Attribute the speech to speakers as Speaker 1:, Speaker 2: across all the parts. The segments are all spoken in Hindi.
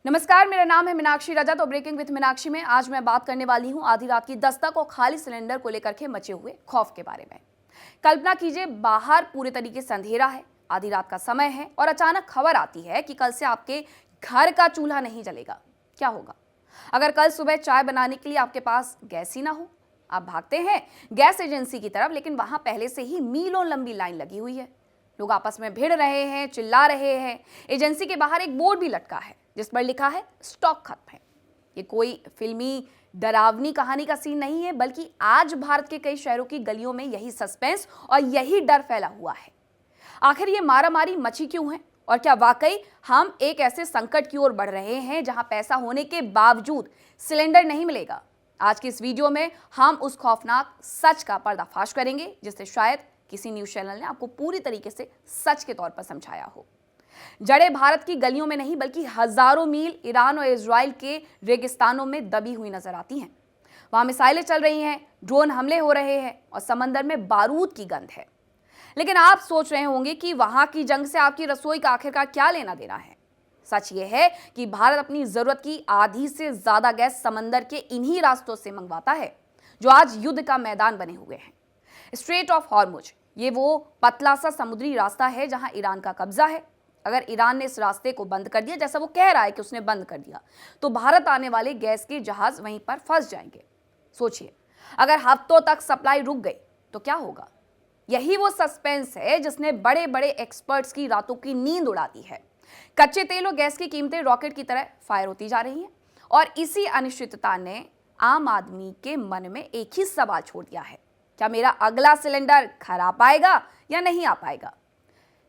Speaker 1: नमस्कार, मेरा नाम है मीनाक्षी रजा। तो ब्रेकिंग विद मीनाक्षी में आज मैं बात करने वाली हूं आधी रात की दस्तक और खाली सिलेंडर को लेकर के मचे हुए खौफ के बारे में। कल्पना कीजिए, बाहर पूरे तरीके से अंधेरा है, आधी रात का समय है और अचानक खबर आती है कि कल से आपके घर का चूल्हा नहीं जलेगा। क्या होगा? अगर कल सुबह चाय बनाने के लिए आपके पास गैस ही ना हो। आप भागते हैं गैस एजेंसी की तरफ, लेकिन वहां पहले से ही मीलों लंबी लाइन लगी हुई है। लोग आपस में भिड़ रहे हैं, चिल्ला रहे हैं। एजेंसी के बाहर एक बोर्ड भी लटका है जिस पर लिखा है स्टॉक खत्म है। ये कोई फिल्मी डरावनी कहानी का सीन नहीं है, बल्कि आज भारत के कई शहरों की गलियों में यही सस्पेंस और यही डर फैला हुआ है। आखिर ये मारामारी मची क्यों है और क्या वाकई हम एक ऐसे संकट की ओर बढ़ रहे हैं जहां पैसा होने के बावजूद सिलेंडर नहीं मिलेगा? आज की इस वीडियो में हम उस खौफनाक सच का पर्दाफाश करेंगे जिससे शायद किसी न्यूज चैनल ने आपको पूरी तरीके से सच के तौर पर समझाया हो। जड़ें भारत की गलियों में नहीं, बल्कि हजारों मील ईरान और इजराइल के रेगिस्तानों में दबी हुई नजर आती हैं। वहां मिसाइलें चल रही हैं, ड्रोन हमले हो रहे हैं और समंदर में बारूद की गंध है। लेकिन आप सोच रहे होंगे कि वहां की जंग से आपकी रसोई का आखिरकार क्या लेना देना है। सच ये है कि भारत अपनी जरूरत की आधी से ज्यादा गैस समंदर के इन्हीं रास्तों से मंगवाता है जो आज युद्ध का मैदान बने हुए हैं। स्ट्रेट ऑफ हॉर्मुज, ये वो पतला सा समुद्री रास्ता है जहां ईरान का कब्जा है। अगर ईरान ने इस रास्ते को बंद कर दिया, जैसा वो कह रहा है कि उसने बंद कर दिया, तो भारत आने वाले गैस के जहाज वहीं पर फंस जाएंगे। सोचिए, अगर हफ्तों तक सप्लाई रुक गई तो क्या होगा? यही वो सस्पेंस है जिसने बड़े बड़े एक्सपर्ट्स की रातों की नींद उड़ा दी है। कच्चे तेल और गैस की कीमतें रॉकेट की तरह फायर होती जा रही हैं और इसी अनिश्चितता ने आम आदमी के मन में एक ही सवाल छोड़ दिया है, क्या मेरा अगला सिलेंडर घर आ पाएगा या नहीं आ पाएगा?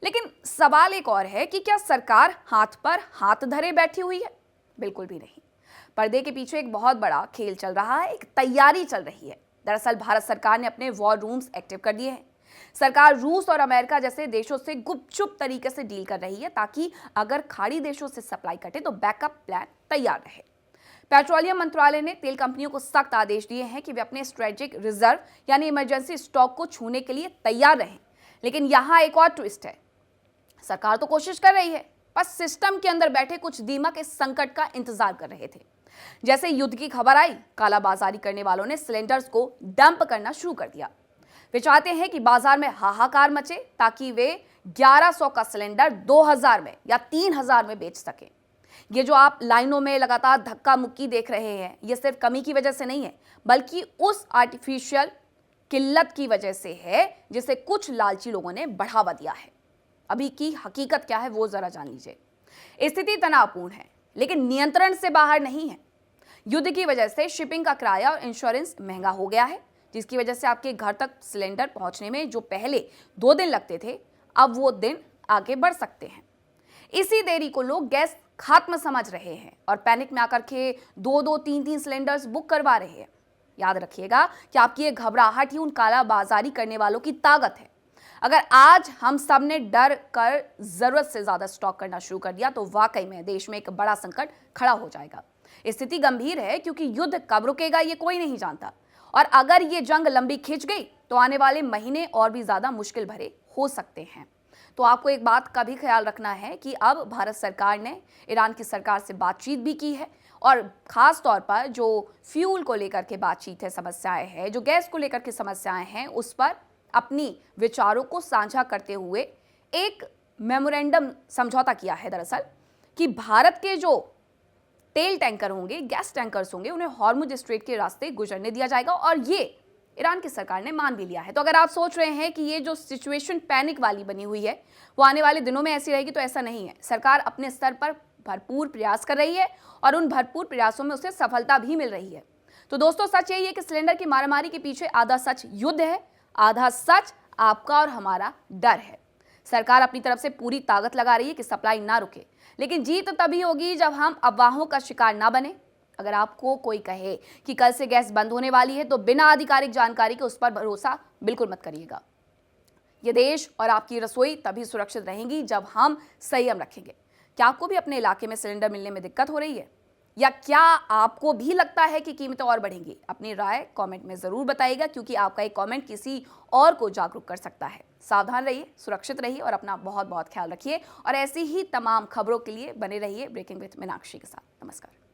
Speaker 1: लेकिन सवाल एक और है कि क्या सरकार हाथ पर हाथ धरे बैठी हुई है? बिल्कुल भी नहीं। पर्दे के पीछे एक बहुत बड़ा खेल चल रहा है, एक तैयारी चल रही है। दरअसल भारत सरकार ने अपने वॉर रूम्स एक्टिव कर दिए हैं। सरकार रूस और अमेरिका जैसे देशों से गुपचुप तरीके से डील कर रही है ताकि अगर खाड़ी देशों से सप्लाई कटे तो बैकअप प्लान तैयार रहे। पेट्रोलियम मंत्रालय ने तेल कंपनियों को सख्त आदेश दिए हैं कि वे अपने स्ट्रेटेजिक रिजर्व यानी इमरजेंसी स्टॉक को छूने के लिए तैयार रहें। लेकिन यहां एक और ट्विस्ट है। सरकार तो कोशिश कर रही है, पर सिस्टम के अंदर बैठे कुछ दीमक इस संकट का इंतजार कर रहे थे। जैसे युद्ध की खबर आई, कालाबाजारी करने वालों ने सिलेंडर्स को डंप करना शुरू कर दिया। वे चाहते हैं कि बाजार में हाहाकार मचे ताकि वे 1100 का सिलेंडर 2000 में या 3000 में बेच सकें। ये जो आप लाइनों में लगातार धक्का मुक्की देख रहे हैं, ये सिर्फ कमी की वजह से नहीं है, बल्कि उस आर्टिफिशियल किल्लत की वजह से है जिसे कुछ लालची लोगों ने बढ़ावा दिया है। अभी की हकीकत क्या है वो जरा जान लीजिए। स्थिति तनावपूर्ण है, लेकिन नियंत्रण से बाहर नहीं है। युद्ध की वजह से शिपिंग का किराया और इंश्योरेंस महंगा हो गया है, जिसकी वजह से आपके घर तक सिलेंडर पहुंचने में जो पहले 2 दिन लगते थे, अब वो दिन आगे बढ़ सकते हैं। इसी देरी को लोग गैस खत्म समझ रहे हैं और पैनिक में आकर के 2-2, 3-3 सिलेंडर्स बुक करवा रहे हैं। याद रखिएगा कि आपकी ये घबराहट ही उन कालाबाजारी करने वालों की ताकत है। अगर आज हम सब ने डर कर जरूरत से ज्यादा स्टॉक करना शुरू कर दिया तो वाकई में देश में एक बड़ा संकट खड़ा हो जाएगा। स्थिति गंभीर है क्योंकि युद्ध कब रुकेगा ये कोई नहीं जानता, और अगर ये जंग लंबी खिंच गई तो आने वाले महीने और भी ज्यादा मुश्किल भरे हो सकते हैं। तो आपको एक बात का भी ख्याल रखना है कि अब भारत सरकार ने ईरान की सरकार से बातचीत भी की है और खास तौर पर जो फ्यूल को लेकर के बातचीत है, समस्याएं हैं, जो गैस को लेकर के समस्याएं हैं, उस पर अपनी विचारों को साझा करते हुए एक मेमोरेंडम समझौता किया है दरअसल, कि भारत के जो तेल टैंकर होंगे, गैस टैंकर्स होंगे, उन्हें हॉर्मुज स्ट्रेट के रास्ते गुजरने दिया जाएगा और ये ईरान की सरकार ने मान भी लिया है। तो अगर आप सोच रहे हैं कि ये जो सिचुएशन पैनिक वाली बनी हुई है वो आने वाले दिनों में ऐसी रहेगी, तो ऐसा नहीं है। सरकार अपने स्तर पर भरपूर प्रयास कर रही है और उन भरपूर प्रयासों में उसे सफलता भी मिल रही है। तो दोस्तों, सच यही है कि सिलेंडर की मारामारी के पीछे आधा सच युद्ध है, आधा सच आपका और हमारा डर है। सरकार अपनी तरफ से पूरी ताकत लगा रही है कि सप्लाई ना रुके, लेकिन जीत तभी होगी जब हम अफवाहों का शिकार ना बने। अगर आपको कोई कहे कि कल से गैस बंद होने वाली है तो बिना आधिकारिक जानकारी के उस पर भरोसा बिल्कुल मत करिएगा। यह देश और आपकी रसोई तभी सुरक्षित रहेंगी जब हम संयम रखेंगे। क्या आपको भी अपने इलाके में सिलेंडर मिलने में दिक्कत हो रही है? या क्या आपको भी लगता है कि कीमतें और बढ़ेंगी? अपनी राय कमेंट में जरूर बताइएगा, क्योंकि आपका एक कमेंट किसी और को जागरूक कर सकता है। सावधान रहिए, सुरक्षित रहिए और अपना बहुत बहुत ख्याल रखिए। और ऐसी ही तमाम खबरों के लिए बने रहिए ब्रेकिंग विथ मीनाक्षी के साथ। नमस्कार।